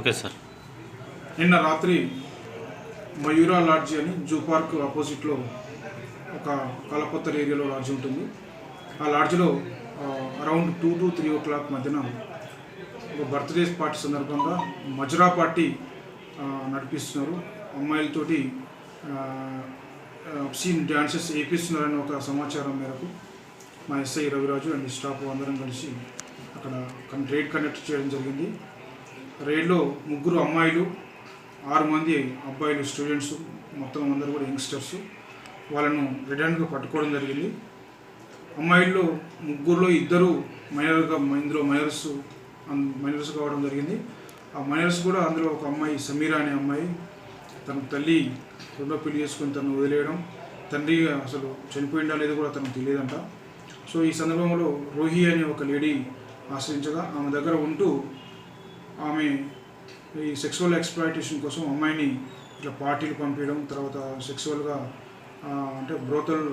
Okay sir. నిన్న రాత్రి Mayura large అని జూ పార్క్ ఆపోజిట్లో ఒక కలపత్తర్ ఏరియాలో లాడ్జి ఉంటుంది. ఆ లాడ్జిలో అరౌండ్ 2 to 3 o'clock మధ్యన ఒక బర్త్డే పార్టీ సందర్భంగా మజ్రా పార్టీ నడిపిస్తున్నారు. అమ్మాయిలతోటి సీన్ డ్యాన్సెస్ వేపిస్తున్నారని ఒక సమాచారం మేరకు మా ఎస్ఐ రవిరాజు అండ్ స్టాఫ్ అందరం కలిసి అక్కడ రైడ్ కండక్ట్ చేయడం జరిగింది. రైడ్లో 3 అమ్మాయిలు 6 మంది అబ్బాయిలు స్టూడెంట్స్ మొత్తం అందరూ కూడా యంగ్స్టర్స్ వాళ్ళను రెడ్ హ్యాండ్గా పట్టుకోవడం జరిగింది. అమ్మాయిల్లో 3లో 2 ఇందులో మైనర్స్ కావడం జరిగింది. ఆ మైనర్స్ కూడా అందులో ఒక అమ్మాయి సమీరా అనే అమ్మాయి తన తల్లి రెండో పెళ్లి చేసుకొని తను వదిలేయడం, తండ్రి అసలు చనిపోయిందా లేదో కూడా తనకు తెలియదంట. సో ఈ సందర్భంలో రోహి అనే ఒక లేడీ ఆశ్రయించగా ఆమె దగ్గర ఉంటూ ఆమె ఈ సెక్సువల్ ఎక్స్‌ప్లాయిటేషన్ కోసం అమ్మాయిని ఇట్లా పార్టీలు పంపించడం, తర్వాత సెక్సువల్గా అంటే బ్రోతల్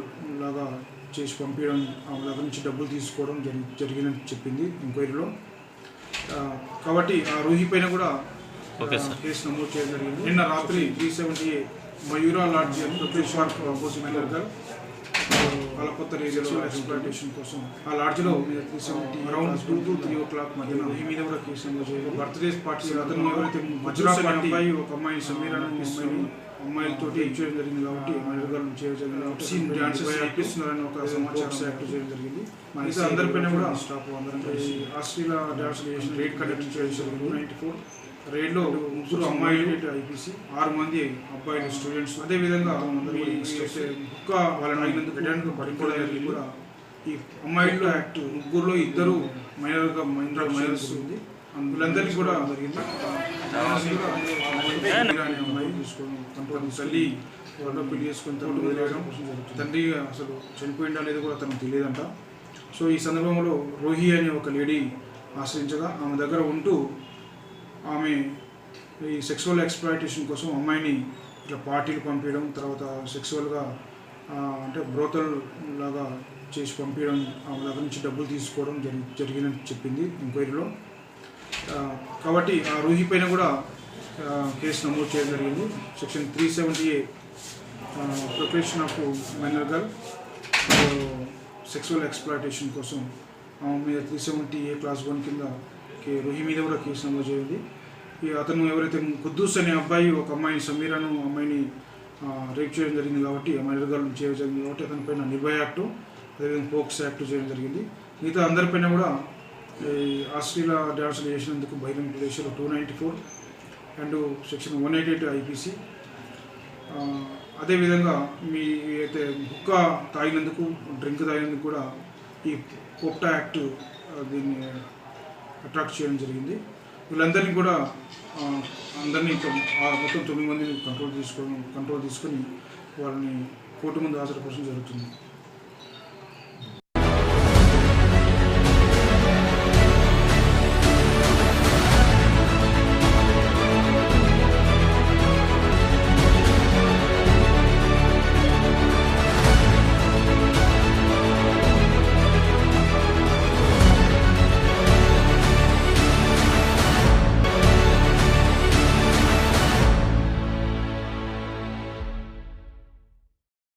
లాగా చేసి పంపించడం, ఆమె దగ్గర నుంచి డబ్బులు తీసుకోవడం జరిగిందని చెప్పింది ఎంక్వైరీలో. కాబట్టి ఆ రూహి పైన కూడా కేసు నమోదు చేయడం జరిగింది. నిన్న రాత్రి 370 మయూరా లాడ్జి అని జూ పార్క్ ఆపోజిట్ కలపత్తర్ ఏరియాలో ఎక్స్‌ప్లాయిటేషన్ కోసం ఆ లాడ్జిలో అరౌండ్ 2 to 3 o'clock మధ్యన ఈ మీద కూడా కేసు నమోదు చేయాలి. బర్త్డే పార్టీ అతను ఎవరైతే మజ్రా పార్టీ ఒక అమ్మాయి సమీరా అమ్మాయిలతోటి చేయడం జరిగింది కాబట్టి అమ్మాయిలను చేయడం జరిగింది కాబట్టి సీన్ డ్యాన్సెస్ వేపిస్తున్నారని ఒక సమాచారం యాక్ట్ చేయడం జరిగింది. మిగతా అందరిపైన కూడా స్టాఫ్ అందరం కలిసి ఆస్ట్రేలియా డ్యాన్స్ రైడ్ కండక్ట్ చేయడం జరిగింది. 94 రైడ్లో 3 అమ్మాయిలు ఐపీసీ 6 మంది అబ్బాయిలు స్టూడెంట్స్ అదేవిధంగా ఒక్క వాళ్ళని అయినందుకు రెడ్ హ్యాండ్గా పట్టుకోవడం జరిగింది. కూడా ఈ అమ్మాయిల్లో యాక్ట్ 3లో 2 మైనర్స్ ఉంది. వీళ్ళందరికీ కూడా జరిగింది. అమ్మాయి తీసుకోవడం, కంట్రోల్ తల్లి రెండో పెళ్లి చేసుకొని తను వదిలేయడం, తండ్రి అసలు చనిపోయిందా లేదో కూడా తనకు తెలియదంట. సో ఈ సందర్భంలో రోహి అనే ఒక లేడీ ఆశ్రయించగా ఆమె దగ్గర ఉంటూ ఆమె ఈ సెక్సువల్ ఎక్స్‌ప్లాయిటేషన్ కోసం అమ్మాయిని ఇట్లా పార్టీలు పంపించడం, తర్వాత సెక్సువల్గా అంటే బ్రోతల్ లాగా చేసి పంపించడం, ఆమె దగ్గర నుంచి డబ్బులు తీసుకోవడం జరిగిందని చెప్పింది ఎంక్వైరీలో. కాబట్టి ఆ రూహి పైన కూడా కేసు నమోదు చేయడం జరిగింది. Section 370A protection of minor girl sexual exploitation కోసం ఆమె మీద 370A Class 1 కింద రూహి మీద కూడా కేసు నమోదు చేయండి. అతను ఎవరైతే కుద్దూస్ అనే అబ్బాయి ఒక అమ్మాయిని సమీరాను అమ్మాయిని రేప్ చేయడం జరిగింది కాబట్టి మైనర్ గర్ల్ చేయడం జరిగింది కాబట్టి అతని పైన నిర్భయ యాక్టు అదేవిధంగా పోక్స్ యాక్టు చేయడం జరిగింది. మిగతా అందరిపైన కూడా ఆస్ట్రేలియా డ్యాన్స్లు చేసినందుకు బహిరంగ ప్రదేశాలు 294 అండ్ సెక్షన్ 188 ఐపీసీ. అదేవిధంగా మీ అయితే హుక్కా తాగినందుకు డ్రింక్ తాగినందుకు కూడా ఈ కోప్టా యాక్ట్ దీన్ని అట్రాక్ట్ చేయడం జరిగింది. వీళ్ళందరినీ కూడా అందరినీ మొత్తం 9 మందిని కంట్రోల్ తీసుకొని వాళ్ళని కోర్టు ముందు హాజరుపరచడం జరుగుతుంది.